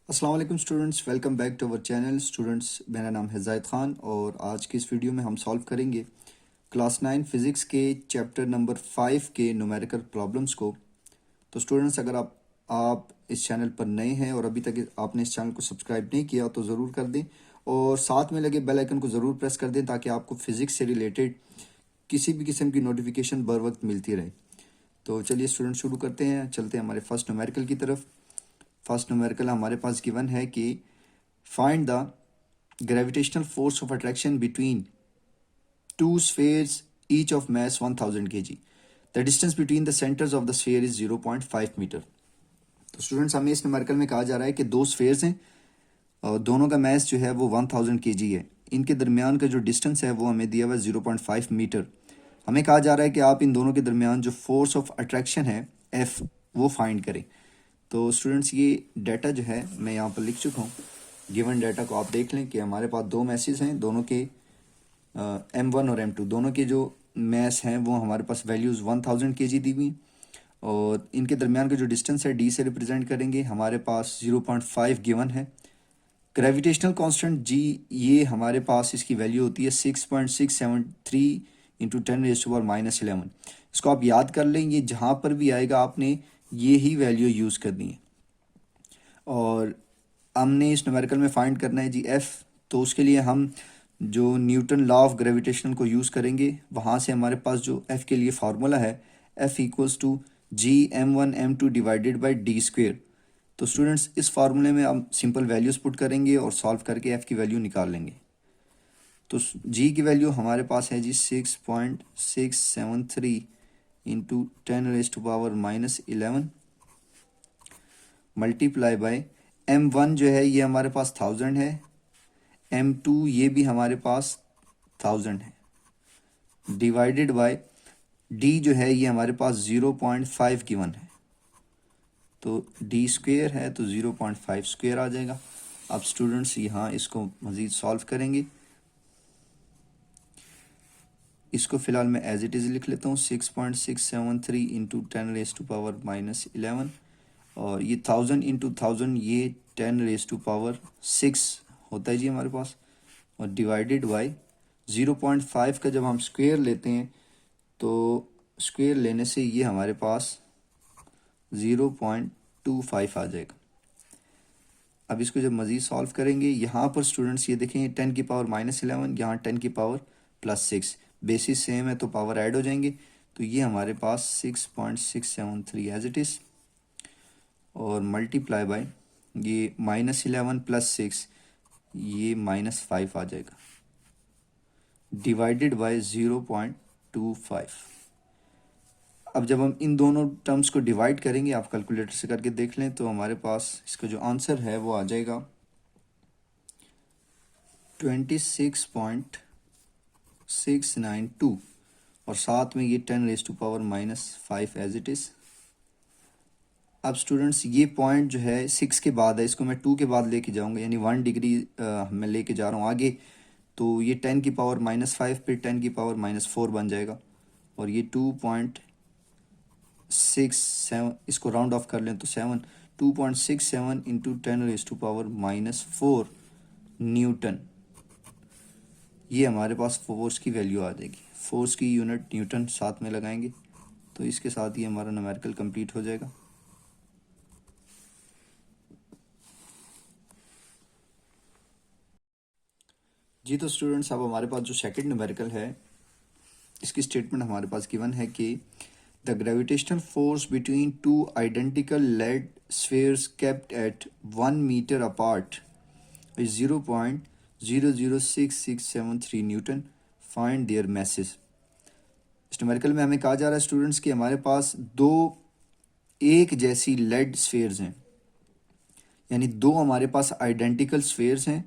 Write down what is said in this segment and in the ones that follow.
अस्सलाम वालेकुम students, welcome back to our channel. Students, मेरा नाम है ज़ाहिद ख़ान और आज की इस वीडियो में हम सॉल्व करेंगे क्लास 9 फिज़िक्स के चैप्टर नंबर 5 के न्यूमेरिकल प्रॉब्लम्स को। तो स्टूडेंट्स, अगर आप इस चैनल पर नए हैं और अभी तक आपने इस चैनल को सब्सक्राइब नहीं किया तो ज़रूर कर दें और साथ में लगे बेल आइकन को ज़रूर प्रेस कर दें ताकि आपको फ़िज़िक्स से रिलेटेड किसी भी किस्म की नोटिफिकेशन बर वक्त मिलती रहे। तो चलिए स्टूडेंट, शुरू करते हैं, चलते हैं हमारे फर्स्ट न्यूमेरिकल की तरफ। फर्स्ट न्यूमेरिकल हमारे पास गिवन है कि find the gravitational force of attraction between two spheres each of mass 1000 kg. The distance between the centers of the sphere is 0.5 metre. तो स्टूडेंट्स, हमें इस न्यूमेरिकल में कहा जा रहा है कि दो स्फेयर्स हैं और दोनों का मैस जो है वो 1000 kg है। इनके दरमियान का जो डिस्टेंस है वो हमें दिया हुआ है 0.5 मीटर। हमें कहा जा रहा है कि आप इन दोनों के दरमियान जो फोर्स ऑफ अट्रैक्शन है एफ वो फाइंड करें। तो स्टूडेंट्स, ये डाटा जो है मैं यहाँ पर लिख चुका हूँ। गिवन डाटा को आप देख लें कि हमारे पास दो मैसेज हैं, दोनों के M1 और M2 दोनों के जो मैस हैं वो हमारे पास वैल्यूज़ 1000 kg दी हुई और इनके दरमियान का जो डिस्टेंस है डी से रिप्रेजेंट करेंगे। हमारे पास 0.5 गिवन है। ग्रेविटेशनल कांस्टेंट जी, ये हमारे पास इसकी वैल्यू होती है 6.673 इंटू 10⁻⁻11। इसको आप याद कर लें, ये जहाँ पर भी आएगा आपने ये ही वैल्यू यूज़ करनी है। और हमने इस न्यूमेरिकल में फाइंड करना है जी एफ़। तो उसके लिए हम जो न्यूटन लॉ ऑफ ग्रेविटेशन को यूज़ करेंगे, वहाँ से हमारे पास जो एफ़ के लिए फार्मूला है F equals to G m1 m2 divided by d square. तो स्टूडेंट्स, इस फार्मूले में हम सिंपल वैल्यूज़ पुट करेंगे और सॉल्व करके एफ़ की वैल्यू निकाल लेंगे। तो जी की वैल्यू हमारे पास है जी 6.673 इंटू 10⁻⁻11 मल्टीप्लाई बाय M1 जो है ये हमारे पास 1000 है, M2 ये भी हमारे पास 1000 है, डिवाइडेड बाय D जो है ये हमारे पास 0.5 गिवन है। तो D स्क्वेयर है तो 0.5 स्क्वेयर आ जाएगा। अब स्टूडेंट्स यहाँ इसको मज़ीद सॉल्व करेंगे। इसको फ़िलहाल मैं एज इट इज़ लिख लेता हूँ 6.673 इंटू 10⁻⁻11 और ये 1000 इंटू 1000 ये 10⁻6 होता है जी हमारे पास, और डिवाइडेड बाय 0.5 का जब हम स्क्वेयर लेते हैं तो स्क्वेयर लेने से ये हमारे पास 0.25 आ जाएगा। अब इसको जब मज़ीद सॉल्व करेंगे, यहाँ पर स्टूडेंट्स ये देखें 10⁻⁻11, यहाँ 10⁻+6, बेसिस सेम है तो पावर ऐड हो जाएंगे। तो ये हमारे पास 6.673 एज इट इज़ और मल्टीप्लाई बाय ये -11+6 ये -5 आ जाएगा, डिवाइडेड बाय 0.25। अब जब हम इन दोनों टर्म्स को डिवाइड करेंगे, आप कैलकुलेटर से करके देख लें, तो हमारे पास इसका जो आंसर है वो आ जाएगा 26.692 और साथ में ये 10⁻⁻5 एज इट इज़। अब स्टूडेंट्स, ये पॉइंट जो है 6 के बाद है, इसको मैं 2 के बाद लेके जाऊंगा, यानी 1 डिग्री मैं लेके जा रहा हूँ आगे। तो ये 10⁻⁻5 फिर 10⁻⁻4 बन जाएगा और ये 2.67, इसको राउंड ऑफ कर लें तो 7, 2.67 इंटू 10⁻⁻4 न्यूटन, ये हमारे पास फोर्स की वैल्यू आ जाएगी। फोर्स की यूनिट न्यूटन साथ में लगाएंगे तो इसके साथ ही हमारा न्यूमेरिकल कंप्लीट हो जाएगा। जी तो स्टूडेंट्स, अब हमारे पास जो सेकंड न्यूमेरिकल है इसकी स्टेटमेंट हमारे पास गिवन है कि the gravitational force between two identical lead spheres kept at 1 metre apart is 0.006673 newton. Find their masses. इस न्यूमेरिकल में हमें कहा जा रहा है स्टूडेंट्स कि हमारे पास दो एक जैसी लेड स्फीयर्स हैं, यानी दो हमारे पास आइडेंटिकल स्फीयर्स हैं,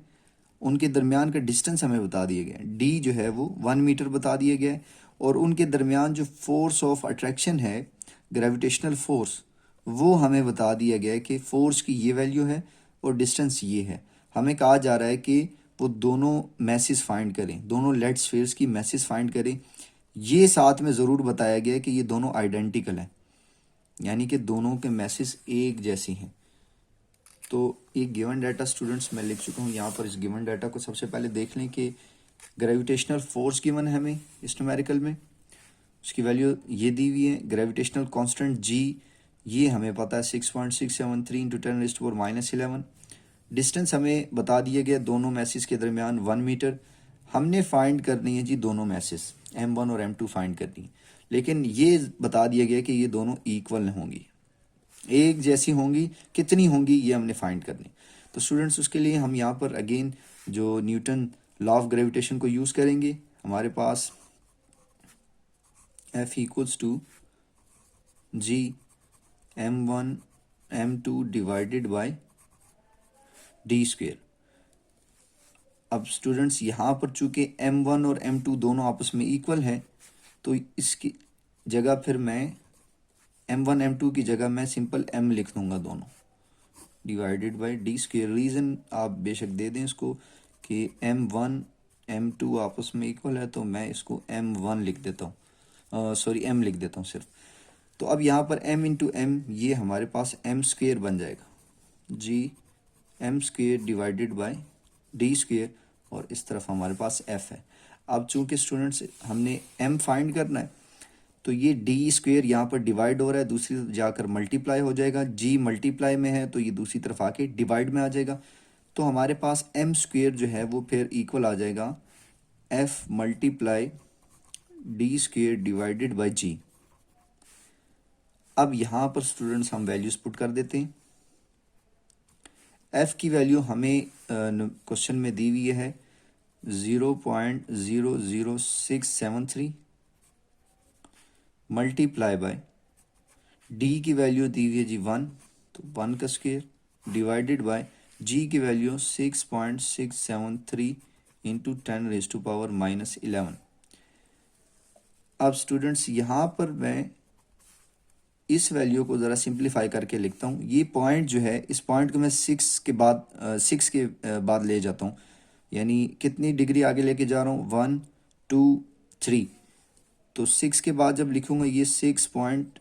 उनके दरमियान का डिस्टेंस हमें बता दिया गया है, डी जो है वो 1 मीटर बता दिया गया है और उनके दरमियान जो फोर्स ऑफ अट्रैक्शन है, ग्रेविटेशनल फोर्स, वो हमें बता दिया गया है कि फोर्स की ये वैल्यू है और डिस्टेंस ये है। हमें कहा जा रहा है कि वो दोनों मैसेज फाइंड करें, दोनों लेड स्फीयर्स की मैसेज फाइंड करें। ये साथ में ज़रूर बताया गया है कि ये दोनों आइडेंटिकल हैं, यानी कि दोनों के मैसेज एक जैसी हैं। तो ये गिवन डाटा स्टूडेंट्स मैं लिख चुका हूँ यहाँ पर। इस गिवन डाटा को सबसे पहले देख लें कि ग्रेविटेशनल फोर्स गिवन है हमें इस न्यूमेरिकल में, उसकी वैल्यू ये दी हुई है। ग्रेविटेशनल कांस्टेंट जी ये हमें पता है 6.673 इंटू 10⁻⁻11। डिस्टेंस हमें बता दिया गया दोनों मैसेज के दरमियान 1 मीटर। हमने फाइंड करनी है जी दोनों मैसेज M1 और M2 फाइंड करनी है, लेकिन ये बता दिया गया कि ये दोनों इक्वल होंगी, एक जैसी होंगी, कितनी होंगी ये हमने फाइंड करनी। तो स्टूडेंट्स उसके लिए हम यहाँ पर अगेन जो न्यूटन लॉ ऑफ ग्रेविटेशन को यूज़ करेंगे। हमारे पास F equals to G M1 M2 divided by d square. अब स्टूडेंट्स यहाँ पर चूंकि M1 और M2 दोनों आपस में इक्वल हैं, तो इसकी जगह फिर मैं M1 M2 की जगह मैं सिंपल M लिख दूंगा दोनों, divided by d square. Reason आप बेशक दे दें इसको कि M1 M2 आपस में इक्वल है, तो मैं इसको M1 लिख देता हूँ, सॉरी M लिख देता हूँ सिर्फ। तो अब यहाँ पर M इंटू M ये हमारे पास M स्क्वेयर बन जाएगा जी M square divided by d square, और इस तरफ हमारे पास F है। अब चूंकि स्टूडेंट्स हमने M फाइंड करना है, तो ये डी स्क्वेयर यहाँ पर डिवाइड हो रहा है, दूसरी तरफ जाकर मल्टीप्लाई हो जाएगा। जी मल्टीप्लाई में है तो ये दूसरी तरफ आके डिवाइड में आ जाएगा। तो हमारे पास M स्क्वेयर जो है वो फिर इक्वल आ जाएगा F multiply D square divided by G. अब यहाँ पर स्टूडेंट्स हम वैल्यूज पुट कर देते हैं। F की वैल्यू हमें क्वेश्चन में दी हुई है 0.00673 मल्टीप्लाई बाय डी की वैल्यू दी हुई है जी 1, तो 1 का स्क्वेयर डिवाइडेड बाय जी की वैल्यू 6.673 इंटू 10⁻⁻11। अब स्टूडेंट्स यहाँ पर मैं इस वैल्यू को ज़रा सिंप्लीफाई करके लिखता हूँ। ये पॉइंट जो है, इस पॉइंट को मैं 6 के बाद ले जाता हूँ, यानी कितनी डिग्री आगे लेके जा रहा हूँ 1 2 3। तो 6 के बाद जब लिखूंगा ये 6 पॉइंट,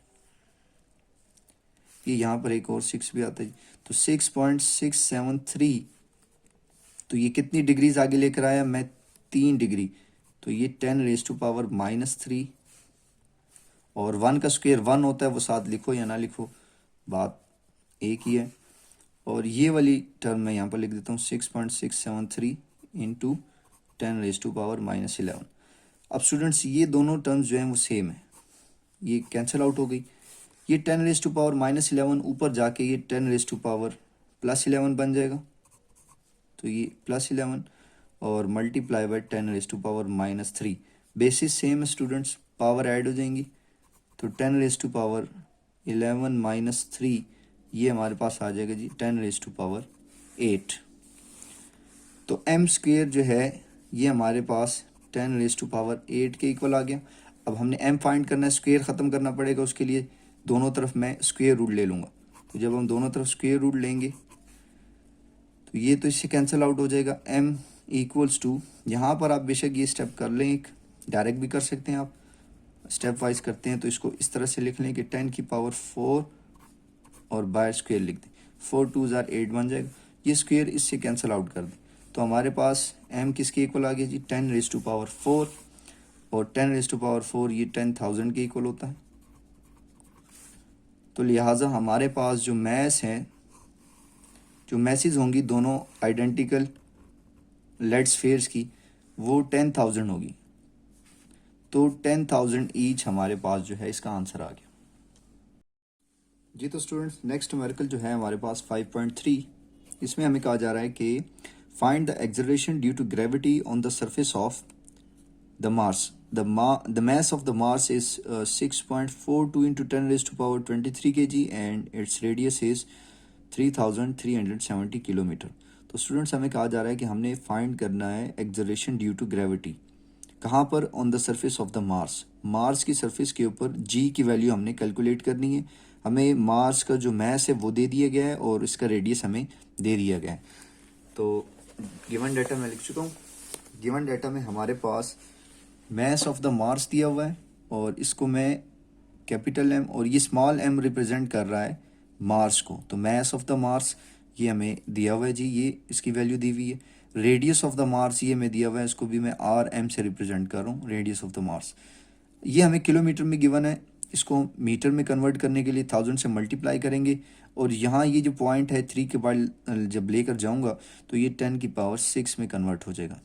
ये यहाँ पर एक और 6 भी आता है, तो 6.673, तो ये कितनी डिग्रीज आगे लेकर आया मैं 3 डिग्री, तो ये 10⁻⁻3। और 1 का स्क्वायर 1 होता है, वो साथ लिखो या ना लिखो बात एक ही है। और ये वाली टर्म मैं यहाँ पर लिख देता हूँ 6.673 इंटू 10⁻⁻11। अब स्टूडेंट्स ये दोनों टर्म्स जो हैं वो सेम है, ये कैंसिल आउट हो गई। ये 10⁻⁻11 ऊपर जाके ये 10⁻+11 बन जाएगा, तो ये +11 और मल्टीप्लाई बाय 10⁻⁻3। बेसिस सेम है स्टूडेंट्स, पावर ऐड हो जाएंगी, तो 10⁻11-3 ये हमारे पास आ जाएगा जी 10⁸ तो M स्क्वेयर जो है ये हमारे पास 10⁸ के इक्वल आ गया। अब हमने M फाइंड करना है, स्क्वेयर ख़त्म करना पड़ेगा, उसके लिए दोनों तरफ मैं स्क्वेयर रूट ले लूँगा। तो जब हम दोनों तरफ स्क्वेयर रूट लेंगे तो ये तो इससे कैंसिल आउट हो जाएगा। M इक्वल्स टू, यहाँ पर आप बेशक ये स्टेप कर लें, एक डायरेक्ट भी कर सकते हैं, आप स्टेप वाइज करते हैं तो इसको इस तरह से लिख लें कि 10⁴ और बाय स्क्वेयर लिख दें, 4 2 8 बन जाएगा। ये स्क्वेयर इससे कैंसिल आउट कर दें, तो हमारे पास M किसके इक्वल आ गया जी 10⁻⁴, और 10⁻⁴ ये 10,000 के इक्वल होता है। तो लिहाजा हमारे पास जो मैस हैं, जो मैसेज होंगी दोनों आइडेंटिकल लेड स्फीयर्स की, वो 10,000 होगी। तो 10,000 ईच हमारे पास जो है इसका आंसर आ गया जी। तो स्टूडेंट्स नेक्स्ट न्यूमेरिकल जो है हमारे पास 5.3, इसमें हमें कहा जा रहा है कि find the acceleration due to gravity on the surface of the Mars. The mass of the Mars is 6.42 into 10⁻23 kg and its radius is 3,370 kilometre. तो स्टूडेंट्स हमें कहा जा रहा है कि हमने फाइंड करना है एक्सेलरेशन ड्यू टू ग्रेविटी, कहाँ पर, on the surface of the Mars. Mars की सरफेस के ऊपर जी की वैल्यू हमने कैलकुलेट करनी है। हमें मार्स का जो मैस है वो दे दिया गया है और इसका रेडियस हमें दे दिया गया है। तो गिवन डाटा मैं लिख चुका हूँ। गिवन डाटा में हमारे पास मैस ऑफ द मार्स दिया हुआ है, और इसको मैं कैपिटल M और ये स्मॉल m रिप्रेजेंट कर रहा है मार्स को। तो मैस ऑफ द मार्स ये हमें दिया हुआ है जी, ये इसकी वैल्यू दी हुई है। रेडियस ऑफ द मार्स ये हमें दिया हुआ है, इसको भी मैं आर एम से रिप्रेजेंट कर रहा हूँ, रेडियस ऑफ द मार्स। ये हमें किलोमीटर में गिवन है, इसको मीटर में कन्वर्ट करने के लिए 1000 से मल्टीप्लाई करेंगे। और यहाँ ये जो पॉइंट है 3 के बाद जब लेकर जाऊँगा तो ये 10⁶ में कन्वर्ट हो जाएगा।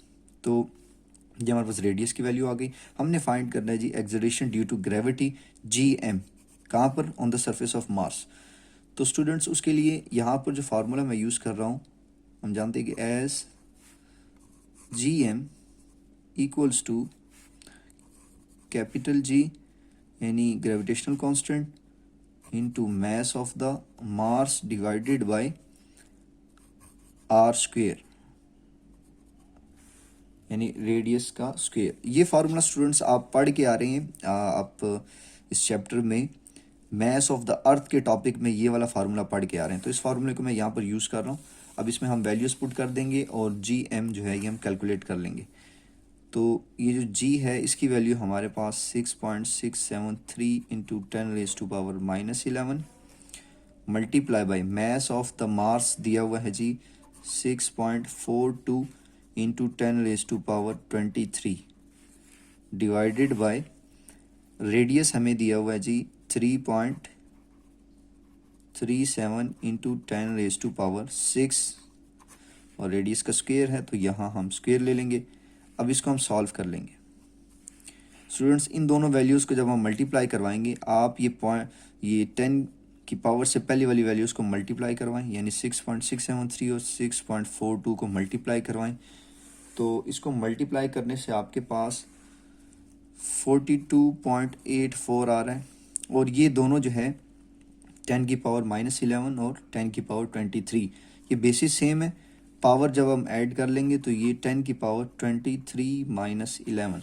तो ये हमारे पास रेडियस की वैल्यू आ गई। हमने फाइंड करना है G acceleration due to gravity ji M, कहाँ पर, on the surface of Mars. तो स्टूडेंट्स उसके लिए यहाँ पर जो फार्मूला मैं यूज़ कर रहा हूँ, हम जानते हैं कि S G M equals to capital G यानी gravitational constant into mass of the Mars divided by R square यानी रेडियस का स्क्वेयर। ये फार्मूला स्टूडेंट्स आप पढ़ के आ रहे हैं, आप इस चैप्टर में मैस ऑफ द अर्थ के टॉपिक में ये वाला फार्मूला पढ़ के आ रहे हैं। तो इस फार्मूले को मैं यहाँ पर यूज़ कर रहा हूँ। अब इसमें हम वैल्यूज पुट कर देंगे और जी एम जो है ये हम कैलकुलेट कर लेंगे। तो ये जो जी है इसकी वैल्यू हमारे पास 6.673 into 10⁻⁻11 multiply by mess of the Mars दिया हुआ है जी 6.42 इंटू 10⁻23 डिवाइडेड बाय रेडियस हमें दिया हुआ है जी 3.37 इंटू 10⁻6 और रेडियस का स्क्वायर है तो यहाँ हम स्क्वायर ले लेंगे। अब इसको हम सॉल्व कर लेंगे। स्टूडेंट्स इन दोनों वैल्यूज़ को जब हम मल्टीप्लाई करवाएंगे, आप ये 10 की पावर से पहले वाली वैल्यूज़ को मल्टीप्लाई करवाएं, यानी 6.673 और 6.42 को मल्टीप्लाई करवाएं। तो इसको मल्टीप्लाई करने से आपके पास 42.84 आ रहा है। और ये दोनों जो है 10⁻⁻11 और 10⁻23 ये बेसिस सेम है। पावर जब हम ऐड कर लेंगे तो ये 10⁻23 - 11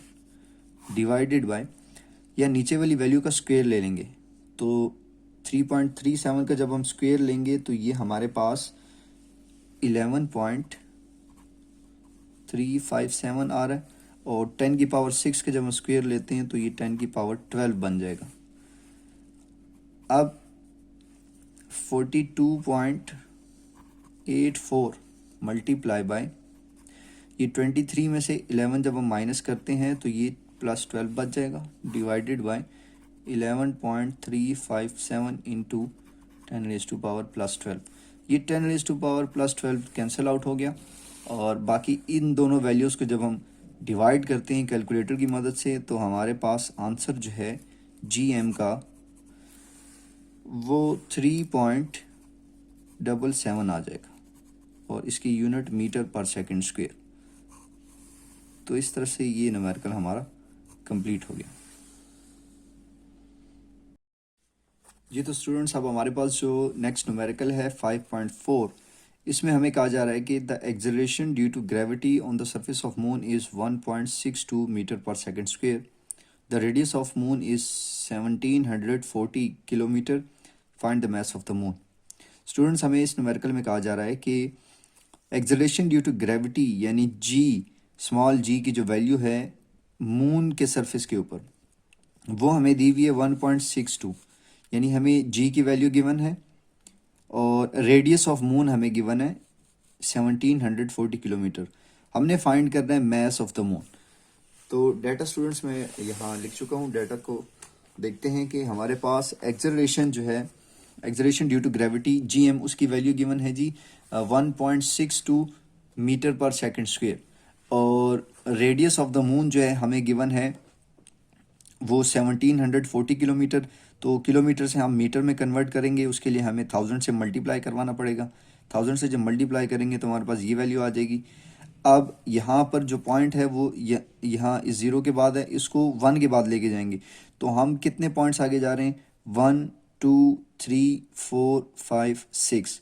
डिवाइडेड बाय, या नीचे वाली वैल्यू का स्क्वायर ले लेंगे। तो 3.37 का जब हम स्क्वायर लेंगे तो ये हमारे पास 11.357 आ रहा है। और 10⁻6 का जब हम स्क्वायर लेते हैं तो ये 10⁻12 बन जाएगा। अब 42.84 मल्टीप्लाई बाय ये 23 में से 11 जब हम माइनस करते हैं तो ये +12 बच जाएगा, डिवाइडेड बाय 11.357 इंटू 10⁻+12। ये 10⁻+12 कैंसिल आउट हो गया। और बाकी इन दोनों वैल्यूज़ को जब हम डिवाइड करते हैं कैलकुलेटर की मदद से तो हमारे पास आंसर जो है जी एम का वो 3.77 आ जाएगा और इसकी यूनिट मीटर पर सेकंड स्क्वायर। तो इस तरह से ये न्यूमेरिकल हमारा कंप्लीट हो गया। ये तो स्टूडेंट्स अब हमारे पास जो नेक्स्ट न्यूमेरिकल है 5.4, इसमें हमें कहा जा रहा है कि the acceleration due to gravity on the surface of moon is 1.62 metre पर second square. The radius of moon is 1740 kilometre. Find the mass of the moon. Students हमें इस न्यूमेरिकल में कहा जा रहा है कि एक्सेलरेशन ड्यू टू ग्रेविटी यानी जी, स्मॉल जी की जो वैल्यू है मून के सरफेस के ऊपर वो हमें दी हुई है 1.62, यानी हमें जी की वैल्यू गिवन है और रेडियस ऑफ मून हमें गिवन है 1740 किलोमीटर। हमने फाइंड करना है मास ऑफ द मून। तो डाटा स्टूडेंट्स मैं यहाँ लिख चुका हूँ। डाटा को देखते हैं कि हमारे पास एक्सेलरेशन जो है, acceleration due to gravity ji m, उसकी वैल्यू गिवन है जी 1.62 मीटर पर सेकंड स्क्वायर। और रेडियस ऑफ द मून जो है हमें गिवन है वो 1740 किलोमीटर। तो किलोमीटर से हम मीटर में कन्वर्ट करेंगे, उसके लिए हमें 1000 से मल्टीप्लाई करवाना पड़ेगा। 1000 से जब मल्टीप्लाई करेंगे तो हमारे पास ये वैल्यू आ जाएगी। अब यहाँ पर जो पॉइंट है वो यहाँ इस ज़ीरो के बाद है, इसको 1 के बाद लेके जाएंगे। तो हम कितने पॉइंट्स आगे जा रहे हैं, 1 2 3 4 5 6।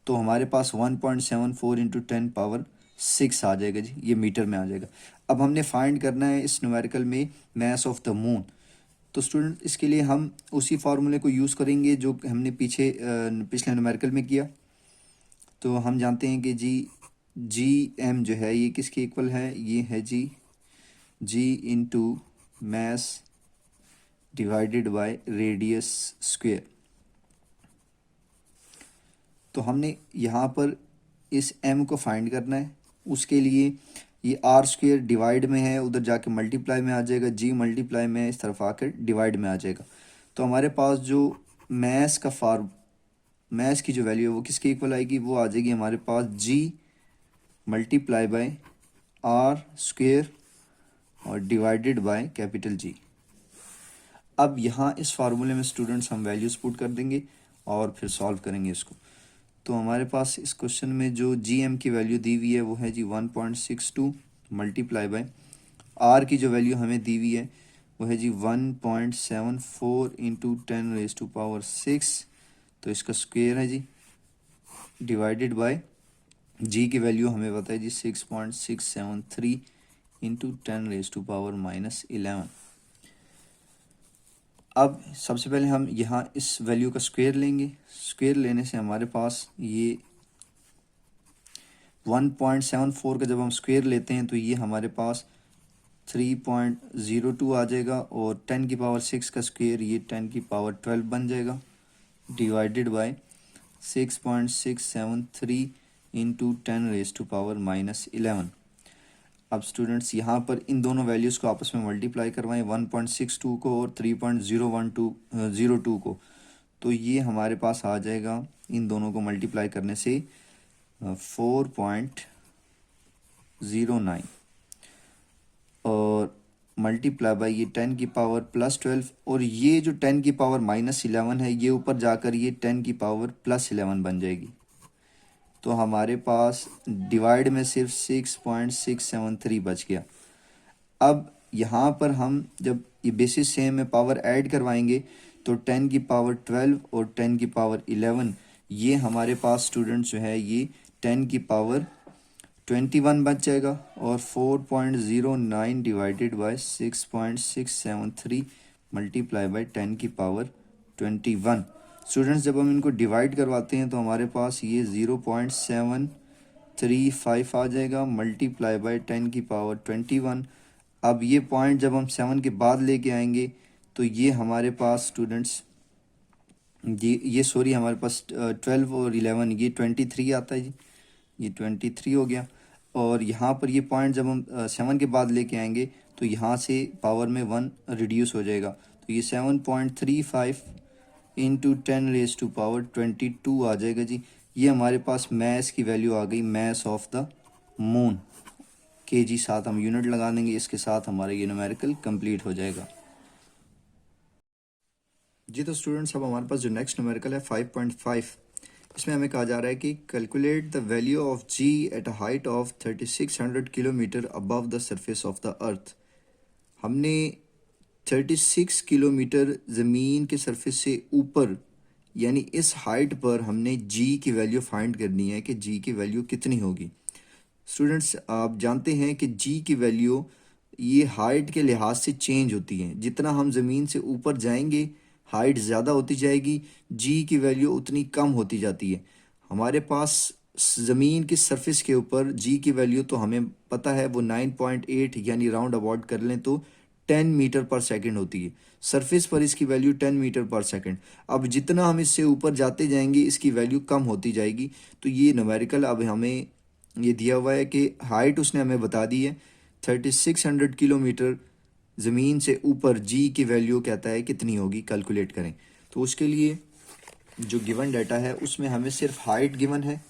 तो हमारे पास 1.74 इंटू 10⁻6 आ जाएगा जी, ये मीटर में आ जाएगा। अब हमने फाइंड करना है इस न्यूमेरिकल में मास ऑफ द मून। तो स्टूडेंट इसके लिए हम उसी फार्मूले को यूज़ करेंगे जो हमने पिछले न्यूमेरिकल में किया। तो हम जानते हैं कि जी एम जो है ये किसके इक्वल है, ये है G into mass divided by radius square. तो हमने यहाँ पर इस m को फाइंड करना है। उसके लिए ये आर स्क्वेयर डिवाइड में है, उधर जाके मल्टीप्लाई में आ जाएगा, जी मल्टीप्लाई में इस तरफ आकर डिवाइड में आ जाएगा। तो हमारे पास जो मैथ्स की जो वैल्यू है वो किसके इक्वल आएगी, वो आ जाएगी हमारे पास जी मल्टीप्लाई बाय आर स्क्वेयर और डिवाइडेड बाय कैपिटल जी। अब यहाँ इस फार्मूले में स्टूडेंट्स हम वैल्यूज़ पुट कर देंगे और फिर सॉल्व करेंगे इसको। तो हमारे पास इस क्वेश्चन में जो जी एम की वैल्यू दी हुई है वो है जी 1.62 मल्टीप्लाई बाय आर की जो वैल्यू हमें दी हुई है वो है जी 1.74 इंटू 10⁻⁶। तो इसका स्क्वेयर है जी, डिवाइडेड बाय जी की वैल्यू हमें पता है जी 6.673 इंटू 10⁻⁻11। अब सबसे पहले हम यहाँ इस वैल्यू का स्क्वायर लेंगे। स्क्वायर लेने से हमारे पास ये 1.74 का जब हम स्क्वायर लेते हैं तो ये हमारे पास 3.02 आ जाएगा, और 10⁻⁶ का स्क्वायर ये 10⁻12 बन जाएगा, डिवाइडेड बाय 6.673 इंटू 10⁻⁻11। अब स्टूडेंट्स यहाँ पर इन दोनों वैल्यूज़ को आपस में मल्टीप्लाई करवाएं, 1.62 को और 3.0102 को। तो ये हमारे पास आ जाएगा इन दोनों को मल्टीप्लाई करने से 4.09 और मल्टीप्लाई बाई ये 10⁻+12, और ये जो 10⁻−11 है ये ऊपर जाकर ये 10⁻+11 बन जाएगी। तो हमारे पास डिवाइड में सिर्फ 6.673 बच गया। अब यहाँ पर हम जब ये बेसिस सेम में पावर ऐड करवाएंगे तो 10⁻12 और 10⁻11 ये हमारे पास स्टूडेंट्स जो है ये 10⁻21 बच जाएगा, और 4.09 divided by 6.673 multiply by 10⁻21। Students जब हम इनको डिवाइड करवाते हैं तो हमारे पास ये 0.735 आ जाएगा मल्टीप्लाई बाय 10⁻21। अब ये पॉइंट जब हम 7 के बाद लेके आएंगे तो ये हमारे पास स्टूडेंट्स ये सॉरी हमारे पास 12 और 11 ये 23 आता है जी, ये 23 हो गया। और यहाँ पर ये पॉइंट जब हम 7 के बाद लेके आएंगे तो यहाँ से पावर में 1 रिड्यूस हो जाएगा, तो ये 7.35 इंटू 10⁻22 आ जाएगा जी। ये हमारे पास मैस की वैल्यू आ गई, मैस ऑफ द मून। के जी साथ हम यूनिट लगा देंगे, इसके साथ हमारा ये न्यूमेरिकल कंप्लीट हो जाएगा जी। तो स्टूडेंट्स अब हमारे पास जो नेक्स्ट न्यूमेरिकल है 5.5, इसमें हमें कहा जा रहा है कि calculate the value of g at a height of 3600 kilometre above the surface of the earth. हमने 36 किलोमीटर ज़मीन के सरफेस से ऊपर यानी इस हाइट पर हमने जी की वैल्यू फाइंड करनी है कि जी की वैल्यू कितनी होगी। स्टूडेंट्स आप जानते हैं कि जी की वैल्यू ये हाइट के लिहाज से चेंज होती है, जितना हम ज़मीन से ऊपर जाएंगे हाइट ज़्यादा होती जाएगी, जी की वैल्यू उतनी कम होती जाती है। हमारे पास ज़मीन की सरफेस के ऊपर जी की वैल्यू तो हमें पता है वो 9.8 यानी राउंड अबाउट कर लें तो 10 मीटर पर सेकंड होती है। सरफेस पर इसकी वैल्यू 10 मीटर पर सेकंड। अब जितना हम इससे ऊपर जाते जाएंगे इसकी वैल्यू कम होती जाएगी। तो ये न्यूमेरिकल अब हमें ये दिया हुआ है कि हाइट उसने हमें बता दी है 3600 किलोमीटर ज़मीन से ऊपर जी की वैल्यू कहता है कितनी होगी, कैलकुलेट करें। तो उसके लिए जो गिवन डाटा है उसमें हमें सिर्फ हाइट गिवन है,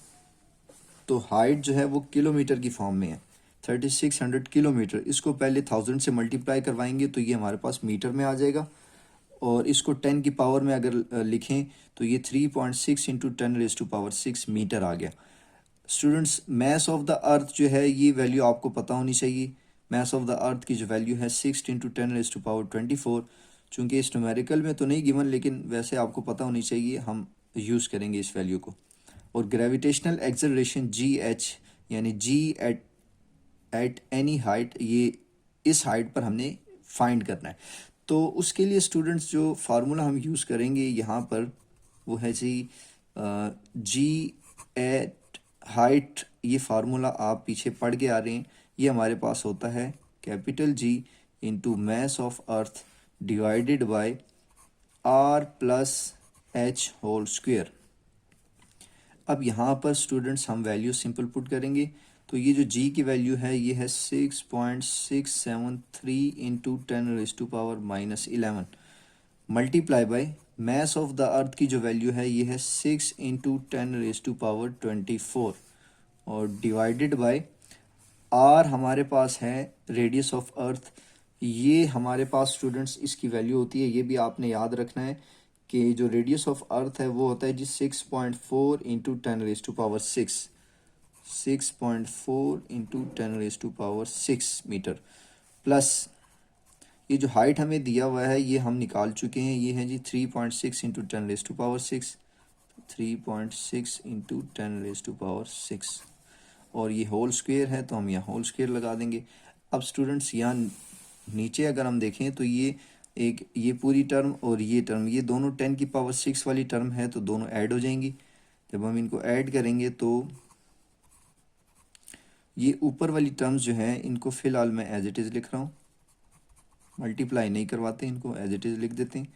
तो हाइट जो है वो किलोमीटर की फॉर्म में है 3600 किलोमीटर। इसको पहले 1000 से मल्टीप्लाई करवाएंगे तो ये हमारे पास मीटर में आ जाएगा, और इसको 10 की पावर में अगर लिखें तो ये 3.6 इंटू 10⁻6 मीटर आ गया। स्टूडेंट्स मैस ऑफ द अर्थ जो है ये वैल्यू आपको पता होनी चाहिए। मैस ऑफ द अर्थ की जो वैल्यू है 6 इंटू 10⁻24। चूँकि इस न्यूमेरिकल में तो नहीं गिवन लेकिन वैसे आपको पता होनी चाहिए, हम यूज़ करेंगे इस वैल्यू को। और ग्रेविटेशनल एक्सेलरेशन जी एच यानी जी एट एनी हाइट, ये इस हाइट पर हमने फाइंड करना है। तो उसके लिए स्टूडेंट्स जो फार्मूला हम यूज़ करेंगे यहाँ पर वो है जी जी एट हाइट। ये फार्मूला आप पीछे पढ़ के आ रहे हैं, ये हमारे पास होता है capital G into mass of earth divided by are plus H whole square. अब यहाँ पर स्टूडेंट्स हम वैल्यू सिंपल पुट करेंगे। तो ये जो जी की वैल्यू है ये है 6.673 into 10⁻⁻11 multiply by mass of the earth की जो वैल्यू है ये है 6 इंटू 10⁻24 और डिवाइडेड बाय आर हमारे पास है रेडियस ऑफ अर्थ। ये हमारे पास स्टूडेंट्स इसकी वैल्यू होती है, ये भी आपने याद रखना है कि जो रेडियस ऑफ अर्थ है वो होता है जी 6.4 इंटू 10⁻6 6.4 इंटू 10⁻6 मीटर प्लस ये जो हाइट हमें दिया हुआ है ये हम निकाल चुके हैं, ये है जी 3.6 इंटू 10⁻6 3.6 इंटू 10⁻6 और ये होल स्क्वायर है तो हम यहाँ होल स्क्वायर लगा देंगे। अब स्टूडेंट्स यहाँ नीचे अगर हम देखें तो ये पूरी टर्म और ये टर्म ये दोनों 10⁻6 वाली टर्म है तो दोनों ऐड हो जाएंगी। जब हम इनको ऐड करेंगे तो ये ऊपर वाली टर्म्स जो है इनको फ़िलहाल मैं एज इट इज़ लिख रहा हूँ, मल्टीप्लाई नहीं करवाते, इनको एज इट इज़ लिख देते हैं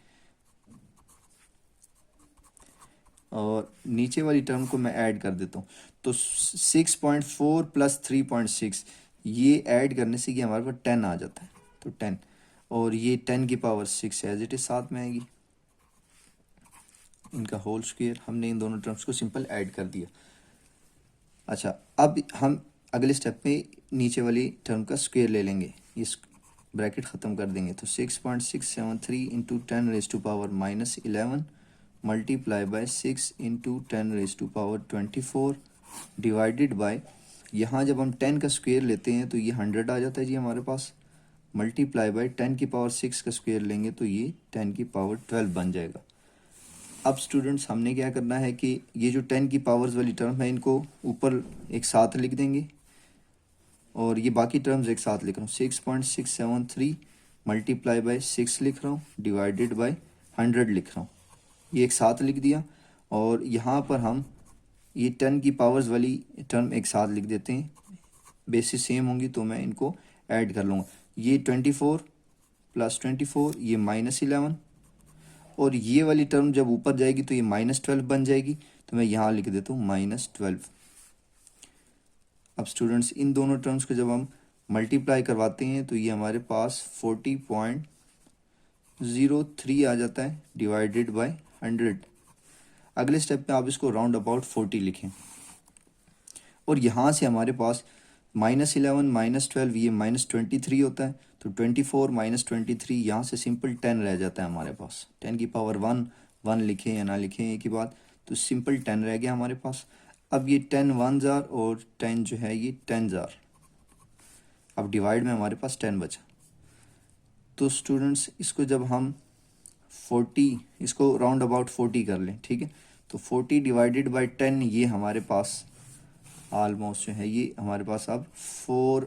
और नीचे वाली टर्म को मैं ऐड कर देता हूँ। तो 6.4 प्लस 3.6 ये ऐड करने से ये हमारे पास 10 आ जाता है, तो 10 और ये 10⁻6 एज इट इज़ साथ में आएगी, इनका होल स्क्वायर। हमने इन दोनों टर्म्स को सिंपल ऐड कर दिया। अच्छा, अब हम अगले स्टेप में नीचे वाली टर्म का स्क्वायर ले लेंगे, इस ब्रैकेट ख़त्म कर देंगे। तो 6.673 into 10⁻⁻11 multiply bye 6 into 10⁻24 divided bye, यहाँ जब हम 10 का स्क्वायर लेते हैं तो ये 100 आ जाता है जी हमारे पास, मल्टीप्लाई बाय 10⁻6 का स्क्वायर लेंगे तो ये 10⁻12 बन जाएगा। अब स्टूडेंट्स हमने क्या करना है कि ये जो 10 की पावर्स वाली टर्म है इनको ऊपर एक साथ लिख देंगे और ये बाकी टर्म्स एक साथ लिख रहा हूँ। 6.673 मल्टीप्लाई बाय 6 लिख रहा हूँ डिवाइडेड बाय 100 लिख रहा हूँ, ये एक साथ लिख दिया। और यहाँ पर हम ये 10 की पावर्स वाली टर्म एक साथ लिख देते हैं, बेसिस सेम होंगी तो मैं इनको ऐड कर लूँगा। ये 24 प्लस 24 ये -11 और ये वाली टर्म जब ऊपर जाएगी तो ये -12 बन जाएगी, तो मैं यहाँ लिख देता हूँ -12। अब स्टूडेंट्स इन दोनों टर्म्स को जब हम मल्टीप्लाई करवाते हैं तो ये हमारे पास 40.03 आ जाता है डिवाइडेड बाय 100। अगले स्टेप में आप इसको राउंड अबाउट 40 लिखें और यहाँ से हमारे पास -11 -12 ये -23 होता है, तो 24 -23 यहाँ से सिंपल 10 रह जाता है हमारे पास। 10⁻1 1 लिखें या ना लिखें एक ही बात, तो सिंपल 10 रह गया हमारे पास। अब ये 10 1 और 10 जो है ये 10 अब डिवाइड में हमारे पास 10 बचा। तो स्टूडेंट्स इसको जब हम 40 इसको राउंड अबाउट 40 कर लें, ठीक है, तो 40 डिवाइडेड बाय 10 ये हमारे पास ऑलमोस्ट जो है ये हमारे पास अब 4,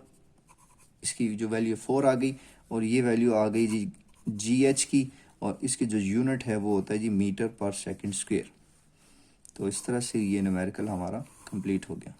इसकी जो वैल्यू 4 आ गई और ये वैल्यू आ गई जी एच की और इसकी जो यूनिट है वो होता है जी मीटर पर सेकंड स्क्वायर। तो इस तरह से ये न्यूमेरिकल हमारा कंप्लीट हो गया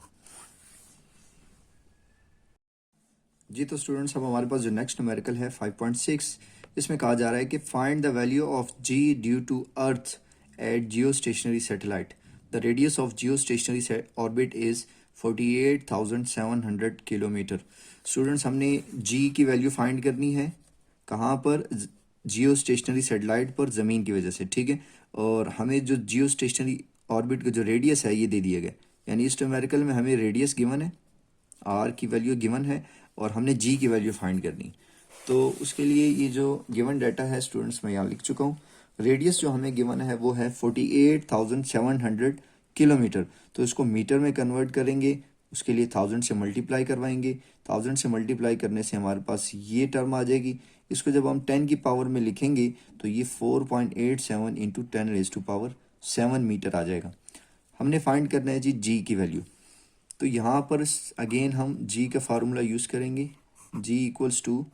जी। तो स्टूडेंट्स अब हमारे पास जो नेक्स्ट न्यूमेरिकल है 5.6, इसमें कहा जा रहा है कि find the value of ji due to earth at Jio stationery satellite. The radius of Jio stationery orbit is 48,700 kilometre. Students हमने जी की वैल्यू फाइंड करनी है कहाँ पर, जियो स्टेशनरी सैटेलाइट पर, ज़मीन की वजह से, ठीक है। और हमें जो जियो स्टेशनरी ऑर्बिट का जो रेडियस है ये दे दिया गया, यानी इस न्यूमेरिकल में हमें रेडियस गिवन है, आर की वैल्यू गिवन है और हमने जी की वैल्यू फाइंड करनी। तो उसके लिए ये जो गिवन डाटा है स्टूडेंट्स मैं यहाँ लिख चुका हूँ। रेडियस जो हमें गिवन है वो है 48,700 किलोमीटर, तो इसको मीटर में कन्वर्ट करेंगे, उसके लिए 1000 से मल्टीप्लाई करवाएंगे। 1000 से मल्टीप्लाई करने से हमारे पास ये टर्म आ जाएगी। इसको जब हम 10 की पावर में लिखेंगे तो ये 4.87 इंटू 10⁻7 मीटर आ जाएगा। हमने फाइंड करना है जी की वैल्यू। तो यहाँ पर अगेन हम जी का फार्मूला यूज़ करेंगे, G equals to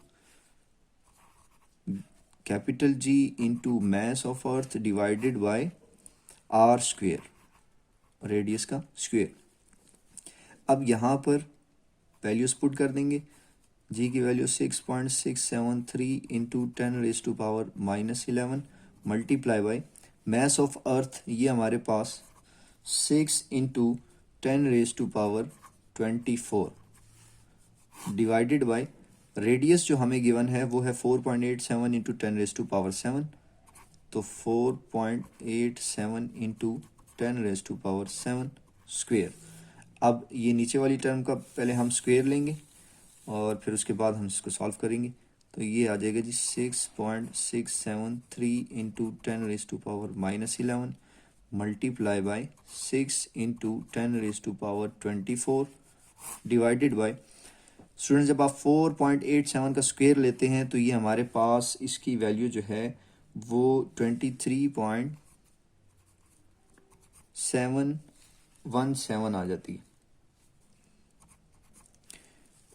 capital G into mass of earth divided by R square, radius का स्क्वेयर। अब यहाँ पर वैल्यूज पुट कर देंगे। जी की value 6.673 into 10⁻⁻11 multiply by mass of earth, ये हमारे पास 6 इंटू 10⁻24 डिवाइडेड बाय रेडियस जो हमें गिवन है वो है 4.87 इंटू 10⁻7, तो 4.87 इंटू 10⁻7 स्क्वेयर। अब ये नीचे वाली टर्म का पहले हम स्क्वेयर लेंगे और फिर उसके बाद हम इसको सॉल्व करेंगे। तो ये आ जाएगा जी 6.673 into 10⁻11 multiply by 6 into 10⁻24 divided bye, student जब आप 4.87 का स्क्वेयर लेते हैं तो ये हमारे पास इसकी वैल्यू जो है वो 23.717 आ जाती है,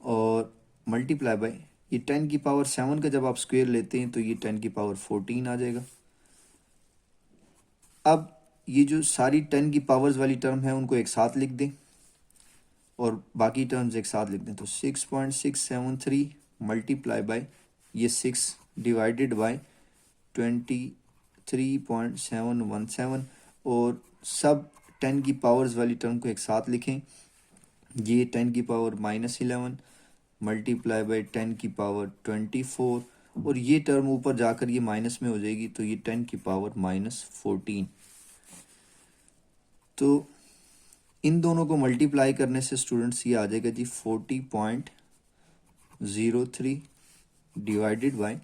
और मल्टीप्लाई बाय ये 10⁻7 का जब आप स्क्वेयर लेते हैं तो ये 10⁻14 आ जाएगा। अब ये जो सारी 10 की पावर्स वाली टर्म है उनको एक साथ लिख दें और बाकी टर्म्स एक साथ लिख दें, तो 6.673 मल्टीप्लाई बाय ये 6 डिवाइडेड बाय 23.717 और सब 10 की पावर्स वाली टर्म को एक साथ लिखें। ये 10⁻11 मल्टीप्लाई बाय 10⁻24 और ये टर्म ऊपर जाकर ये माइनस में हो जाएगी, तो ये 10⁻14। तो इन दोनों को मल्टीप्लाई करने से स्टूडेंट्स ये आ जाएगा जी 40.03 डिवाइडेड बाय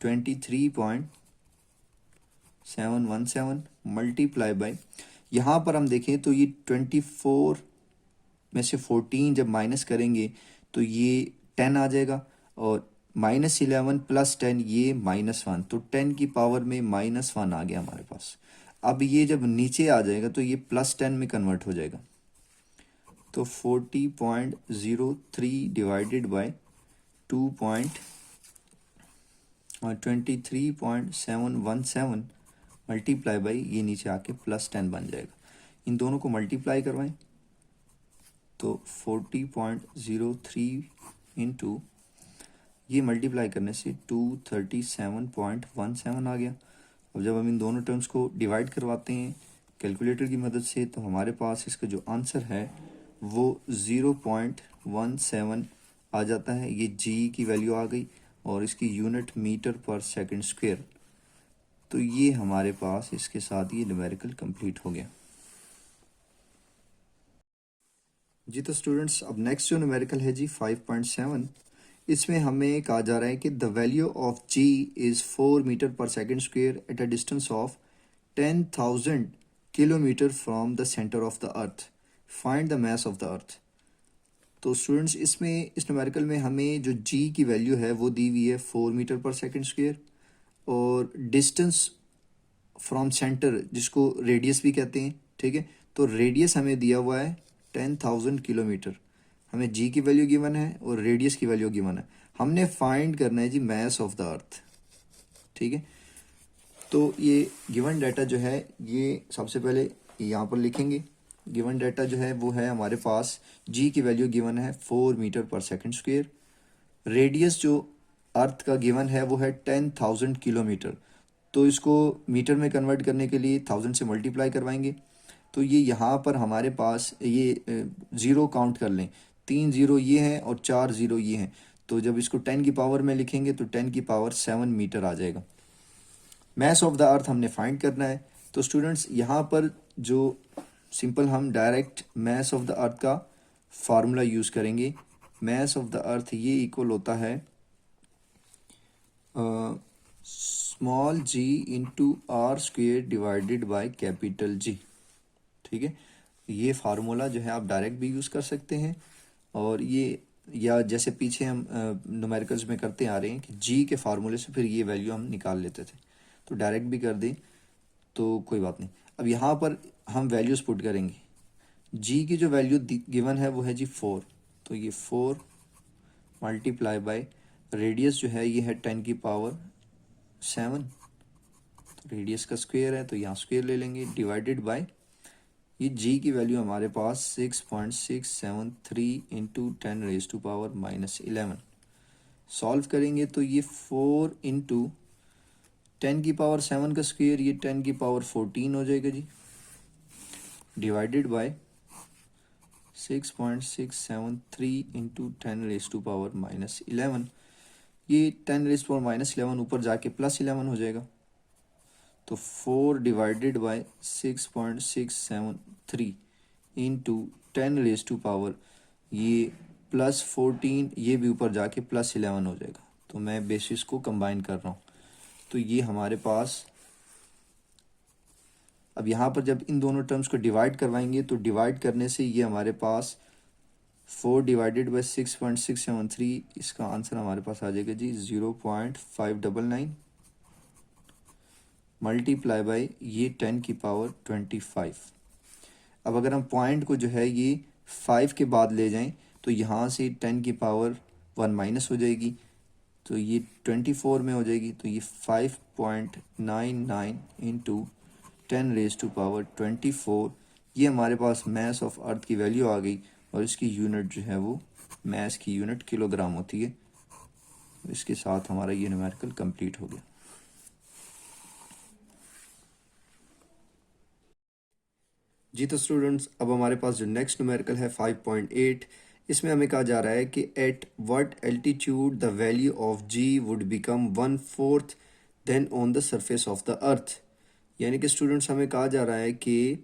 23.717 मल्टीप्लाई बाय, यहाँ पर हम देखें तो ये 24 में से 14 जब माइनस करेंगे तो ये 10 आ जाएगा, और -11 + 10 ये -1, तो 10 की पावर में -1 आ गया हमारे पास। अब ये जब नीचे आ जाएगा तो ये +10 में कन्वर्ट हो जाएगा, तो 40.03 डिवाइडेड बाय 23.717 मल्टीप्लाई बाई ये नीचे आके +10 बन जाएगा। इन दोनों को मल्टीप्लाई करवाएं तो 40.03 इंटू ये मल्टीप्लाई करने से 237.17 आ गया। अब जब हम इन दोनों टर्म्स को डिवाइड करवाते हैं कैलकुलेटर की मदद से तो हमारे पास इसका जो आंसर है वो 0.17 आ जाता है। ये जी की वैल्यू आ गई और इसकी यूनिट मीटर पर सेकंड स्क्वायर। तो ये हमारे पास इसके साथ ये न्यूमेरिकल कंप्लीट हो गया जी। तो स्टूडेंट्स अब नेक्स्ट जो न्यूमेरिकल है जी 5.7, इसमें हमें कहा जा रहा है कि the value of G is 4 metre पर second square at a distance of 10,000 kilometre from the centre of the earth, find the mass of the earth. तो स्टूडेंट्स इसमें इस न्यूमेरिकल में हमें जो जी की वैल्यू है वो दी हुई है 4 मीटर पर सेकंड स्क्वायर, और डिस्टेंस फ्रॉम सेंटर जिसको रेडियस भी कहते हैं, ठीक है। तो रेडियस हमें दिया हुआ है 10,000 किलोमीटर, हमें जी की वैल्यू गिवन है और रेडियस की वैल्यू गिवन है। हमने फाइंड करना है जी मास ऑफ द अर्थ, ठीक है। तो ये गिवन डाटा जो है ये सबसे पहले यहाँ पर लिखेंगे। गिवन डाटा जो है वो है हमारे पास जी की वैल्यू गिवन है 4 मीटर पर सेकंड स्क्वायर, रेडियस जो अर्थ का गिवन है वो है 10,000 किलोमीटर, तो इसको मीटर में कन्वर्ट करने के लिए 1000 से मल्टीप्लाई करवाएंगे। तो ये यहाँ पर हमारे पास ये ज़ीरो काउंट कर लें, 3 ज़ीरो ये हैं और 4 ज़ीरो ये हैं, तो जब इसको 10 की पावर में लिखेंगे तो 10 की पावर 7 मीटर आ जाएगा। मास ऑफ द अर्थ हमने फाइंड करना है। तो स्टूडेंट्स यहाँ पर जो सिंपल हम डायरेक्ट मास ऑफ द अर्थ का फार्मूला यूज़ करेंगे। मास ऑफ द अर्थ ये इक्वल होता है small g into are square divided by capital G, ठीक है। ये फार्मूला जो है आप डायरेक्ट भी यूज़ कर सकते हैं, और ये या जैसे पीछे हम न्यूमेरिकल्स में करते आ रहे हैं कि जी के फार्मूले से फिर ये वैल्यू हम निकाल लेते थे, तो डायरेक्ट भी कर दें तो कोई बात नहीं। अब यहाँ पर हम वैल्यूज़ पुट करेंगे। जी की जो वैल्यू गिवन है वो है जी 4, तो ये 4 मल्टीप्लाई बाय रेडियस जो है ये है 10 की पावर 7, तो रेडियस का स्क्वायर है तो यहाँ स्क्वायर ले लेंगे, डिवाइडेड बाय ये जी की वैल्यू हमारे पास 6.673 इंटू 10⁻11। सॉल्व करेंगे तो ये 4 इंटू 10 की पावर 7 का स्क्वायर, ये 10 की पावर 14 हो जाएगा जी, डिवाइडेड बाय 6.673 इंटू 10⁻⁻11। ये 10⁻⁻11 ऊपर जाके +11 हो जाएगा, तो 4 डिवाइडेड बाय 6.673 इंटू 10⁻, ये +14, ये भी ऊपर जाके +11 हो जाएगा। तो मैं बेसिस को कंबाइन कर रहा हूँ, तो ये हमारे पास, अब यहाँ पर जब इन दोनों टर्म्स को डिवाइड करवाएंगे तो डिवाइड करने से ये हमारे पास 4 डिवाइडेड बाई 6.673, इसका आंसर हमारे पास आ जाएगा जी 0.599 मल्टीप्लाई बाई ये 10⁻25। अब अगर हम पॉइंट को जो है ये 5 के बाद ले जाएं तो यहाँ से 10⁻1 माइनस हो जाएगी, तो ये 24 में हो जाएगी, तो ये 5.99 इंटू 10⁻24, ये हमारे पास मास ऑफ अर्थ की वैल्यू आ गई, और इसकी यूनिट जो है वो मास की यूनिट किलोग्राम होती है। इसके साथ हमारा ये न्यूमेरिकल कंप्लीट हो गया। जी तो स्टूडेंट्स, अब हमारे पास जो नेक्स्ट न्यूमेरिकल है 5.8, इसमें हमें कहा जा रहा है कि at what altitude the value of g would become 1/4 than on the surface of the earth. यानी कि स्टूडेंट्स, हमें कहा जा रहा है कि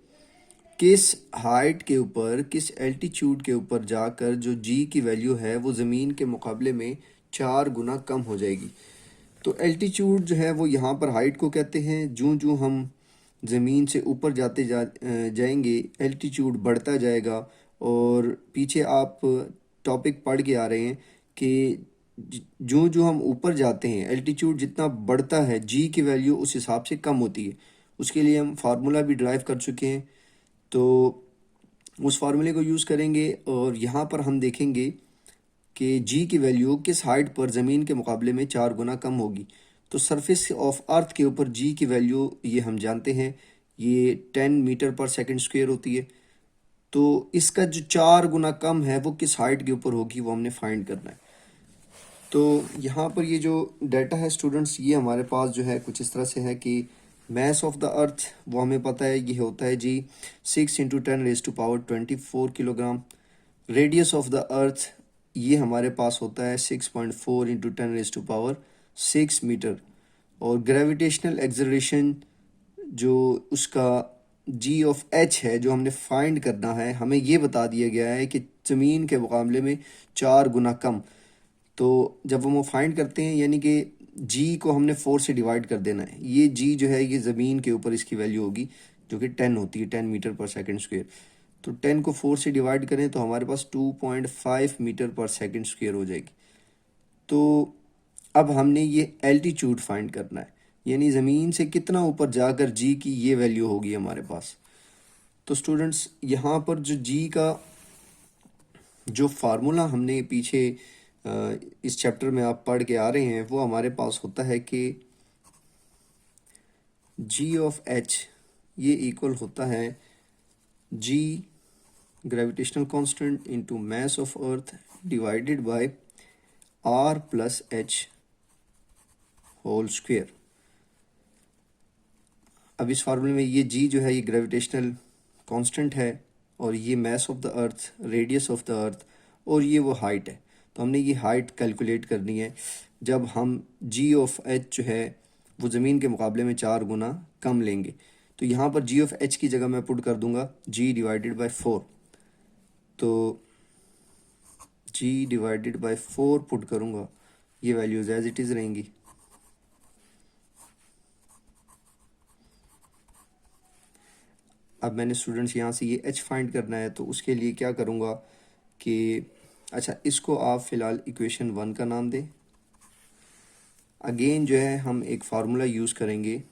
किस हाइट के ऊपर, किस एल्टीट्यूड के ऊपर जाकर जो जी की वैल्यू है वो ज़मीन के मुकाबले में 4 गुना कम हो जाएगी। तो एल्टीट्यूड जो है वो यहाँ पर हाइट को कहते हैं। जूं जूं हम ज़मीन से ऊपर जाएंगे एल्टीट्यूड बढ़ता जाएगा, और पीछे आप टॉपिक पढ़ के आ रहे हैं कि जूं जूं हम ऊपर जाते हैं एल्टीट्यूड जितना बढ़ता है जी की वैल्यू उस हिसाब से कम होती है। उसके लिए हम फार्मूला भी ड्राइव कर चुके हैं, तो उस फार्मूले को यूज़ करेंगे, और यहाँ पर हम देखेंगे कि जी की वैल्यू किस हाइट पर ज़मीन के मुकाबले में 4 गुना कम होगी। तो सरफेस ऑफ अर्थ के ऊपर जी की वैल्यू ये हम जानते हैं, ये 10 मीटर पर सेकंड स्क्वायर होती है। तो इसका जो 4 गुना कम है वो किस हाइट के ऊपर होगी, वो हमने फाइंड करना है। तो यहाँ पर ये जो डाटा है स्टूडेंट्स, ये हमारे पास जो है कुछ इस तरह से है कि मास ऑफ द अर्थ वो हमें पता है, ये होता है G 6 into 10⁻24 kilogram. Radius of the earth ये हमारे पास होता है 6.4 इंटू 10⁻6 मीटर। और ग्रेविटेशनल एक्सेलरेशन जो उसका जी ऑफ एच है जो हमने फाइंड करना है, हमें ये बता दिया गया है कि ज़मीन के मुकाबले में 4 गुना कम। तो जब हम वो फाइंड करते हैं, यानी कि जी को हमने 4 से डिवाइड कर देना है। ये जी जो है ये ज़मीन के ऊपर इसकी वैल्यू होगी जो कि 10 होती है, 10 मीटर पर सेकंड स्क्वायर। तो 10 को 4 से डिवाइड करें तो हमारे पास 2.5 मीटर पर सेकंड स्क्वायर हो जाएगी। तो अब हमने ये एल्टीट्यूड फाइंड करना है, यानी ज़मीन से कितना ऊपर जाकर जी की ये वैल्यू होगी हमारे पास। तो स्टूडेंट्स, यहाँ पर जो जी का जो फार्मूला हमने पीछे इस चैप्टर में आप पढ़ के आ रहे हैं, वो हमारे पास होता है कि जी ऑफ एच ये इक्वल होता है G gravitational constant into mass of earth divided by are plus H whole square. अब इस फार्मूले में ये जी जो है ये ग्रेविटेशनल कांस्टेंट है, और ये मास of the earth, radius of the अर्थ, और ये वो हाइट है। तो हमने ये हाइट कैलकुलेट करनी है जब हम जी ऑफ एच जो है वो ज़मीन के मुकाबले में 4 गुना कम लेंगे। तो यहाँ पर जी ऑफ एच की जगह मैं पुट कर दूंगा जी डिवाइडेड बाय 4। तो जी डिवाइडेड बाय 4 पुट करूँगा, ये वैल्यूज एज इट इज़ रहेंगी। अब मैंने स्टूडेंट्स यहाँ से ये एच फाइंड करना है, तो उसके लिए क्या करूँगा कि अच्छा, इसको आप फ़िलहाल इक्वेशन 1 का नाम दें। अगेन जो है हम एक फार्मूला यूज़ करेंगे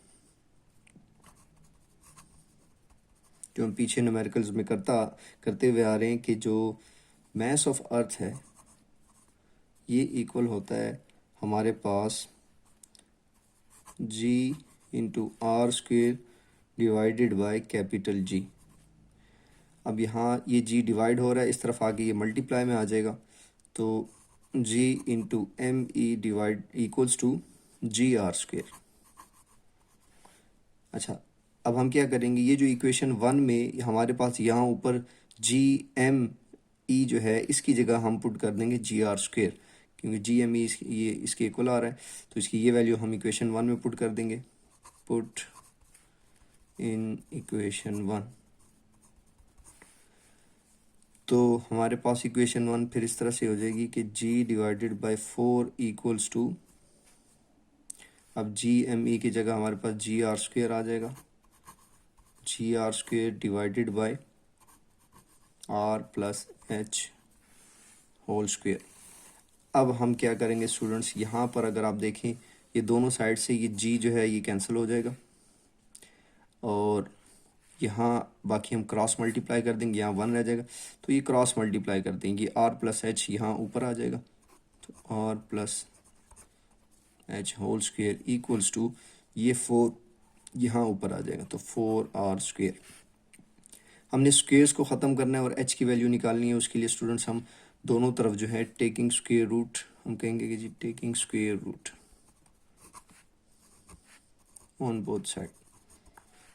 जो हम पीछे न्यूमेरिकल्स में करते हुए आ रहे हैं कि जो मास ऑफ अर्थ है ये इक्वल होता है हमारे पास G into are square divided by capital G. अब यहाँ ये जी डिवाइड हो रहा है, इस तरफ आके ये मल्टीप्लाई में आ जाएगा, तो G into M E divide equals to G R square. अच्छा, अब हम क्या करेंगे, ये जो इक्वेशन 1 में हमारे पास यहाँ ऊपर जी एम ई जो है इसकी जगह हम पुट कर देंगे जी आर स्क्वेयर, क्योंकि जी एम ई ये इसके इक्वल आ रहा है, तो इसकी ये वैल्यू हम इक्वेशन 1 में पुट कर देंगे। पुट इन इक्वेशन 1, तो हमारे पास इक्वेशन 1 फिर इस तरह से हो जाएगी कि g divided by 4 equals to, अब जी एम ई की जगह हमारे पास जी आर स्क्वेयर आ जाएगा, G R square divided by R plus H whole square. अब हम क्या करेंगे स्टूडेंट्स, यहाँ पर अगर आप देखें ये दोनों साइड से ये g जो है ये कैंसिल हो जाएगा, और यहाँ बाकी हम क्रॉस मल्टीप्लाई कर देंगे, यहाँ 1 रह जाएगा, तो ये क्रॉस मल्टीप्लाई कर देंगे, आर प्लस एच यहाँ ऊपर आ जाएगा, तो r plus H whole square equals to ये 4 यहाँ ऊपर आ जाएगा, तो 4r स्क्वेयर। हमने स्क्वेयर्स को ख़त्म करना है और h की वैल्यू निकालनी है, उसके लिए स्टूडेंट्स हम दोनों तरफ जो है टेकिंग स्क्वेयर रूट, हम कहेंगे कि G taking square root on both side,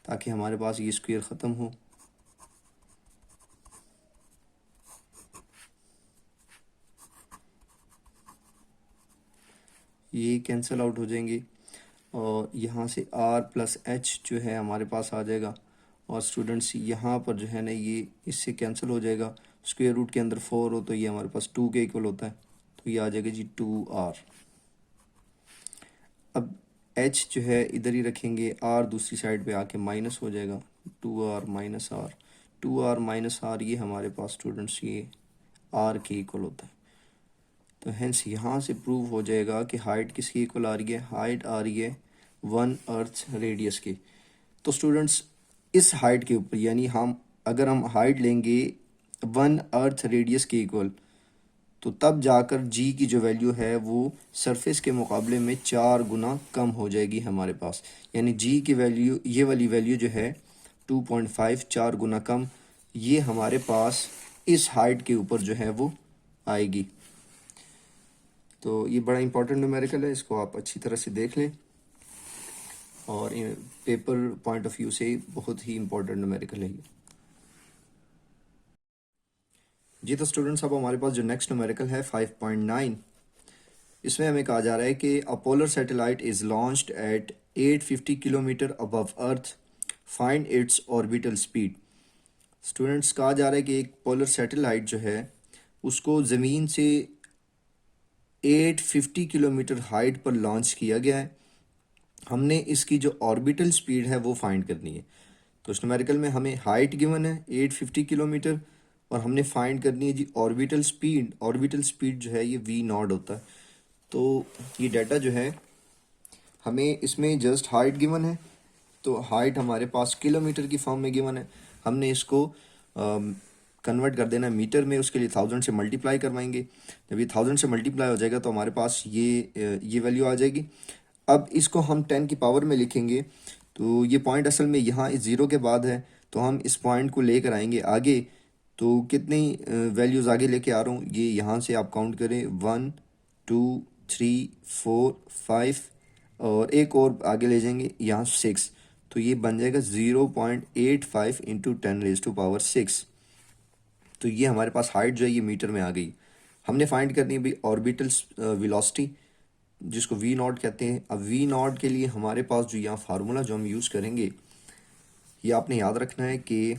ताकि हमारे पास ये स्क्वेयर ख़त्म हो। ये कैंसिल आउट हो जाएंगे और यहाँ से r प्लस एच जो है हमारे पास आ जाएगा, और स्टूडेंट्स यहाँ पर जो है ना ये इससे कैंसिल हो जाएगा, स्क्वेयर रूट के अंदर 4 हो तो ये हमारे पास 2 के इक्वल होता है, तो ये आ जाएगा जी 2r। अब h जो है इधर ही रखेंगे, r दूसरी साइड पे आके माइनस हो जाएगा, 2r minus r, 2r minus r ये हमारे पास स्टूडेंट्स ये r के इक्वल होता है। तो हेंस यहाँ से प्रूव हो जाएगा कि हाइट किसकी इक्वल आ रही है, हाइट आ रही है 1 अर्थ रेडियस की। तो स्टूडेंट्स इस हाइट के ऊपर, यानी हम अगर हम हाइट लेंगे 1 अर्थ रेडियस के इक्वल, तो तब जाकर जी की जो वैल्यू है वो सरफेस के मुकाबले में 4 गुना कम हो जाएगी हमारे पास, यानी जी की वैल्यू, ये वाली वैल्यू जो है 2.5, 4 गुना कम, ये हमारे पास इस हाइट के ऊपर जो है वो आएगी। तो ये बड़ा इंपॉर्टेंट न्यूमेरिकल है, इसको आप अच्छी तरह से देख लें, और पेपर पॉइंट ऑफ व्यू से बहुत ही इंपॉर्टेंट न्यूमेरिकल है ये। जी तो स्टूडेंट्स अब हमारे पास जो नेक्स्ट न्यूमेरिकल है 5.9, इसमें हमें कहा जा रहा है कि a polar satellite is launched at 850 kilometre above earth, find its orbital speed. Students कहा जा रहा है कि एक पोलर सैटेलाइट जो है उसको ज़मीन से 850 किलोमीटर हाइट पर लॉन्च किया गया है, हमने इसकी जो ऑर्बिटल स्पीड है वो फाइंड करनी है। तो इस न्यूमेरिकल में हमें हाइट गिवन है 850 किलोमीटर, और हमने फाइंड करनी है जी ऑर्बिटल स्पीड। ऑर्बिटल स्पीड जो है ये वी नॉट होता है। तो ये डाटा जो है हमें इसमें जस्ट हाइट गिवन है, तो हाइट हमारे पास किलोमीटर की फॉर्म में गिवन है, हमने इसको कन्वर्ट कर देना है मीटर में, उसके लिए 1000 से मल्टीप्लाई करवाएंगे। जब ये 1000 से मल्टीप्लाई हो जाएगा तो हमारे पास ये वैल्यू आ जाएगी। अब इसको हम 10 की पावर में लिखेंगे, तो ये पॉइंट असल में यहाँ इस ज़ीरो के बाद है, तो हम इस पॉइंट को लेकर आएंगे आगे। तो कितनी वैल्यूज़ आगे लेके आ रहा हूँ, ये यहाँ से आप काउंट करें 1 2 3 4 5, और एक और आगे ले जाएंगे यहाँ 6, तो ये बन जाएगा 0.85 इंटू 10⁻⁶। तो ये हमारे पास हाइट जो है ये मीटर में आ गई। हमने फाइंड करनी है भाई ऑर्बिटल वेलोसिटी, जिसको वी नॉट कहते हैं। अब वी नॉट के लिए हमारे पास जो यहाँ फार्मूला जो हम यूज़ करेंगे, ये आपने याद रखना है कि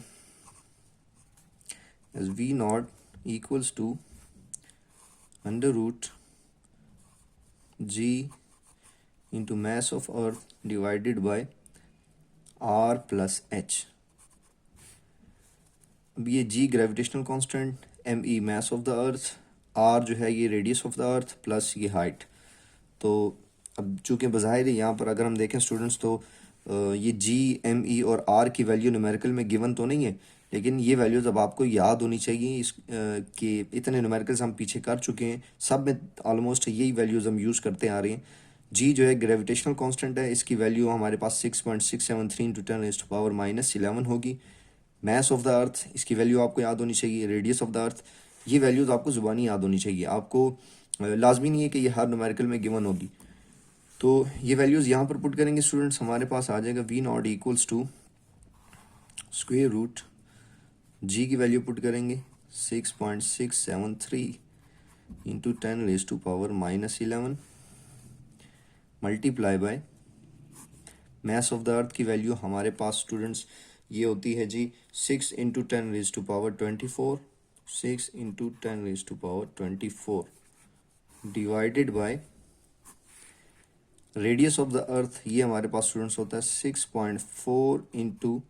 V not equals to under root G into mass of earth divided by are plus H. अब ये G gravitational constant, M E mass of the earth, R जो है ये radius of the earth, plus ये height. तो अब चूँकि बज़ाहिर यहाँ पर अगर हम देखें स्टूडेंट्स, तो ये जी एम ई और आर की वैल्यू न्यूमेरिकल में गिवन तो नहीं है, लेकिन ये वैल्यूज़ अब आपको याद होनी चाहिए। कि इतने न्यूमेरिकल्स हम पीछे कर चुके हैं, सब में ऑलमोस्ट यही वैल्यूज़ हम यूज़ करते आ रहे हैं। जी जो है ग्रेविटेशनल कांस्टेंट है, इसकी वैल्यू हमारे पास 6.673 इंटू 10⁻⁻11 होगी। मैस ऑफ द अर्थ, इसकी वैल्यू आपको याद होनी चाहिए। रेडियस ऑफ द अर्थ, ये वैल्यूज़ आपको ज़ुबानी याद होनी चाहिए। आपको लाजमी नहीं है कि ये हर न्यूमेरिकल में गिवन होगी। तो ये वैल्यूज़ यहाँ पर पुट करेंगे स्टूडेंट्स, हमारे पास आ जाएगा V not equals to square root G की वैल्यू पुट करेंगे 6.673 into 10⁻⁻11 multiply by mass of the earth की वैल्यू हमारे पास स्टूडेंट्स ये होती है G 6 × 10⁻24 6 × 10⁻24 divided by radius of the earth ये हमारे पास स्टूडेंट्स होता है 6.4 इंटू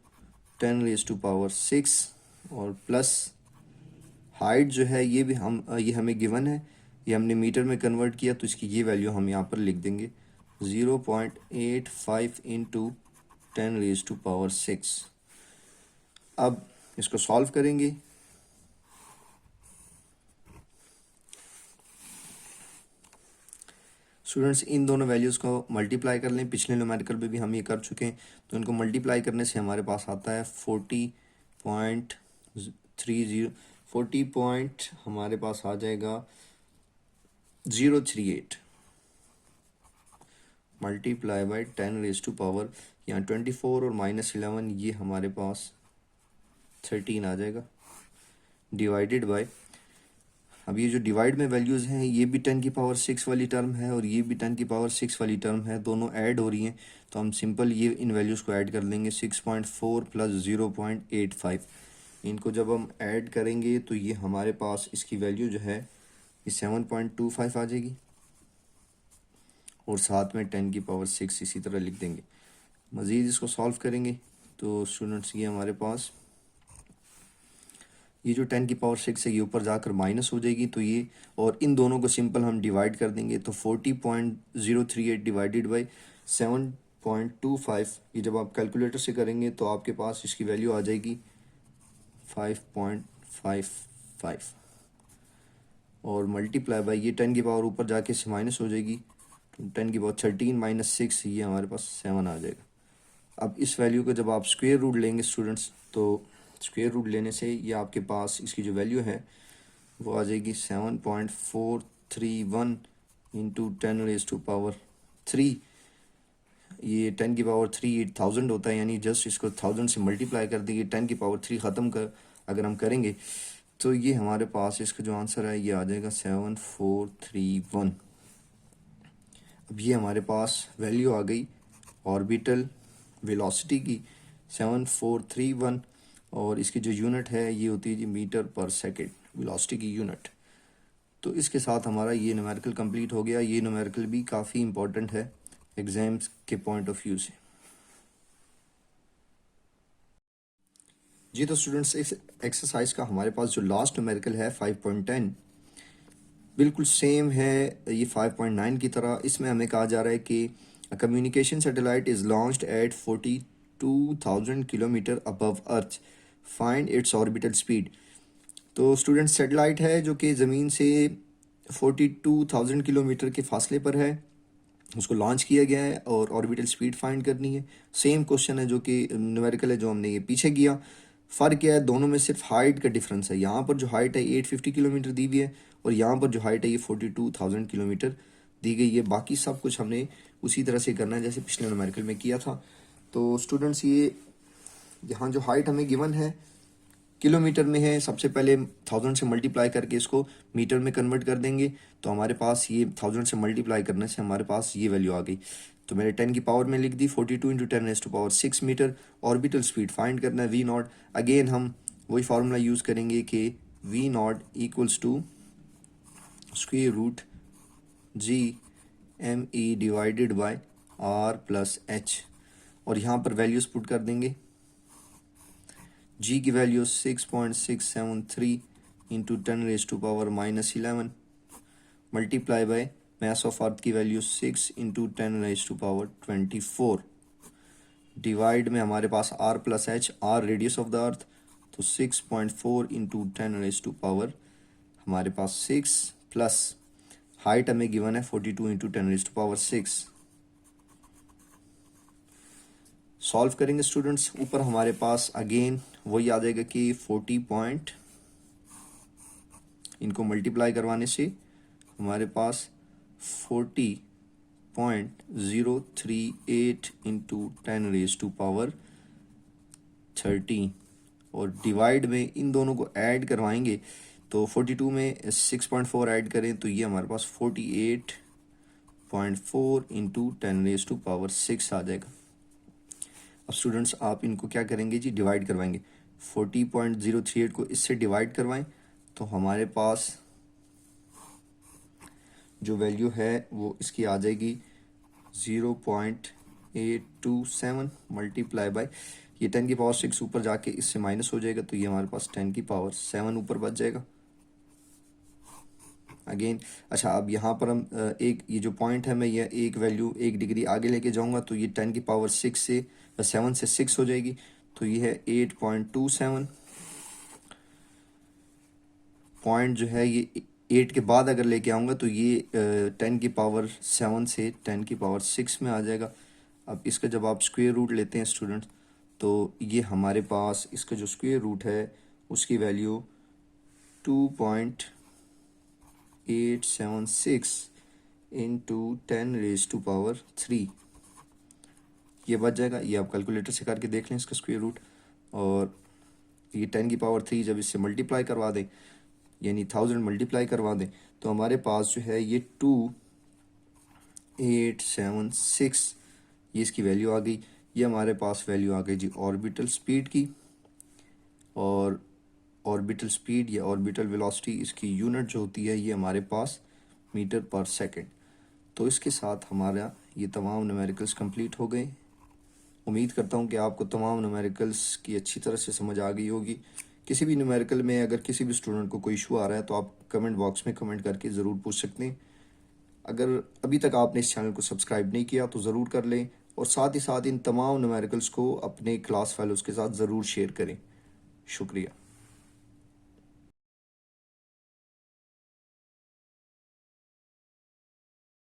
10⁻6 और प्लस हाइट जो है ये भी ये हमें गिवन है, ये हमने मीटर में कन्वर्ट किया तो इसकी ये वैल्यू हम यहाँ पर लिख देंगे 0.85 इंटू 10⁻6। अब इसको सॉल्व करेंगे। स्टूडेंट्स इन दोनों वैल्यूज़ को मल्टीप्लाई कर लें, पिछले न्यूमेरिकल में भी हम ये कर चुके हैं, तो इनको मल्टीप्लाई करने से हमारे पास आता है 40 पॉइंट हमारे पास आ जाएगा 038 मल्टीप्लाई बाय 10⁻, यहाँ 24 और -11 ये हमारे पास 13 आ जाएगा डिवाइडेड बाय, अब ये जो डिवाइड में वैल्यूज़ हैं ये भी 10⁻6 वाली टर्म है और ये भी 10⁻6 वाली टर्म है, दोनों ऐड हो रही हैं, तो हम सिंपल ये इन वैल्यूज़ को ऐड कर लेंगे 6.4 प्लस 0.85। इनको जब हम ऐड करेंगे तो ये हमारे पास इसकी वैल्यू जो है ये 7.25 आ जाएगी और साथ में 10⁻6 इसी तरह लिख देंगे। मज़ीद इसको सॉल्व करेंगे तो स्टूडेंट्स ये हमारे पास ये जो 10⁻6 है ये ऊपर जाकर माइनस हो जाएगी, तो ये और इन दोनों को सिंपल हम डिवाइड कर देंगे तो 40.038 डिवाइडेड बाई 7.25, ये जब आप कैलकुलेटर से करेंगे तो आपके पास इसकी वैल्यू आ जाएगी 5.55 और मल्टीप्लाई बाई ये 10 की पावर ऊपर जाके से माइनस हो जाएगी, तो 10⁻13 - 6 ये हमारे पास 7 आ जाएगा। अब इस वैल्यू को जब आप स्क्वायर रूट लेंगे स्टूडेंट्स, तो स्क्वायर रूट लेने से ये आपके पास इसकी जो वैल्यू है वो आ जाएगी 7.431 इंटू 10⁻3, ये 10⁻3 1000 होता है, यानी जस्ट इसको 1000 से मल्टीप्लाई कर देंगे, 10⁻3 ख़त्म कर अगर हम करेंगे तो ये हमारे पास इसका जो आंसर है ये आ जाएगा 7431। अब ये हमारे पास वैल्यू आ गई ऑर्बिटल वेलोसिटी की 7431 और इसकी जो यूनिट है ये होती है जी मीटर पर सेकंड वेलोसिटी की यूनिट। तो इसके साथ हमारा ये न्यूमेरिकल कंप्लीट हो गया। ये न्यूमेरिकल भी काफ़ी इंपॉर्टेंट है एग्जाम्स के पॉइंट ऑफ व्यू से। जी तो स्टूडेंट्स इस एक्सरसाइज का हमारे पास जो लास्ट न्यूमेरिकल है 5.10 बिल्कुल सेम है ये 5.9 की तरह। इसमें हमें कहा जा रहा है कि communication satellite is launched at 42,000 kilometre above earth, find its orbital speed. तो स्टूडेंट सैटेलाइट है जो कि ज़मीन से 42,000 किलोमीटर के फासले पर है, उसको लॉन्च किया गया है और ऑर्बिटल स्पीड फाइंड करनी है। सेम क्वेश्चन है जो कि न्यूमेरिकल है जो हमने ये पीछे किया। फ़र्क क्या है, दोनों में सिर्फ हाइट का डिफरेंस है। यहाँ पर जो हाइट है 850 किलोमीटर दी हुई है और यहाँ पर जो हाइट है ये 42,000 किलोमीटर दी गई है। बाकी सब कुछ हमने उसी तरह से करना है जैसे पिछले न्यूमेरिकल में किया था। तो स्टूडेंट्स ये यहाँ जो हाइट हमें गिवन है किलोमीटर में है, सबसे पहले 1000 से मल्टीप्लाई करके इसको मीटर में कन्वर्ट कर देंगे, तो हमारे पास ये 1000 से मल्टीप्लाई करने से हमारे पास ये वैल्यू आ गई। तो मैंने 10 की पावर में लिख दी 42 इंटू 10⁻6 मीटर। ऑर्बिटल स्पीड फाइंड करना है v0। अगेन हम वही फार्मूला यूज़ करेंगे कि v0 equals to square root G M E divided by r plus h और यहाँ पर वैल्यूज़ पुट कर देंगे। जी की value 6.673 into 10⁻⁻11 multiply by mass of earth की वैल्यू 6 इंटू 10⁻24 डिवाइड में हमारे पास r plus h, r radius of the earth, तो 6.4 इंटू 10⁻, हमारे पास 6 प्लस हाइट हमें गिवन है 42 इंटू 10⁻6। सॉल्व करेंगे स्टूडेंट्स, ऊपर हमारे पास अगेन वही आ जाएगा कि 40 पॉइंट, इनको मल्टीप्लाई करवाने से हमारे पास 40.038 इंटू 10⁻³ 13 और डिवाइड में इन दोनों को ऐड करवाएंगे तो 42 में 6.4 ऐड करें तो ये हमारे पास 48.4 इंटू 10⁻⁶ आ जाएगा। अब स्टूडेंट्स आप इनको क्या करेंगे जी, डिवाइड करवाएंगे। 40.038 को इससे डिवाइड करवाएं तो हमारे पास जो वैल्यू है वो इसकी आ जाएगी 0.827 मल्टीप्लाई बाय ये 10⁻⁶ ऊपर जाके इससे माइनस हो जाएगा तो ये हमारे पास 10⁻⁷ ऊपर बच जाएगा अगेन। अच्छा, अब यहाँ पर हम एक ये जो पॉइंट है मैं ये एक वैल्यू 1 डिग्री आगे लेके जाऊँगा तो ये 10⁻⁶ से 7 से 6 हो जाएगी तो ये है 8.27 पॉइंट जो है ये 8 के बाद अगर लेके आऊँगा तो ये 10⁻⁷ से 10⁻⁶ में आ जाएगा। अब इसका जब आप स्क्वायर रूट लेते हैं स्टूडेंट तो ये हमारे पास इसका जो स्क्वायर रूट है उसकी वैल्यू 2.876 इंटू 10⁻³ ये बच जाएगा। ये आप कैलकुलेटर से करके देख लें इसका स्क्वायर रूट, और ये 10⁻³ जब इससे मल्टीप्लाई करवा दें यानी 1000 मल्टीप्लाई करवा दें तो हमारे पास जो है ये 2876 ये इसकी वैल्यू आ गई। ये हमारे पास वैल्यू आ गई जी ऑर्बिटल स्पीड की, और ऑर्बिटल स्पीड या ऑर्बिटल वेलोसिटी इसकी यूनिट जो होती है ये हमारे पास मीटर पर सेकंड। तो इसके साथ हमारा ये तमाम न्यूमेरिकल्स कंप्लीट हो गए। उम्मीद करता हूँ कि आपको तमाम न्यूमेरिकल्स की अच्छी तरह से समझ आ गई होगी। किसी भी न्यूमेरिकल में अगर किसी भी स्टूडेंट को कोई इशू आ रहा है तो आप कमेंट बॉक्स में कमेंट करके ज़रूर पूछ सकते हैं। अगर अभी तक आपने इस चैनल को सब्सक्राइब नहीं किया तो ज़रूर कर लें, और साथ ही साथ इन तमाम न्यूमेरिकल्स को अपने क्लास फेलोज़ के साथ ज़रूर शेयर करें। शुक्रिया।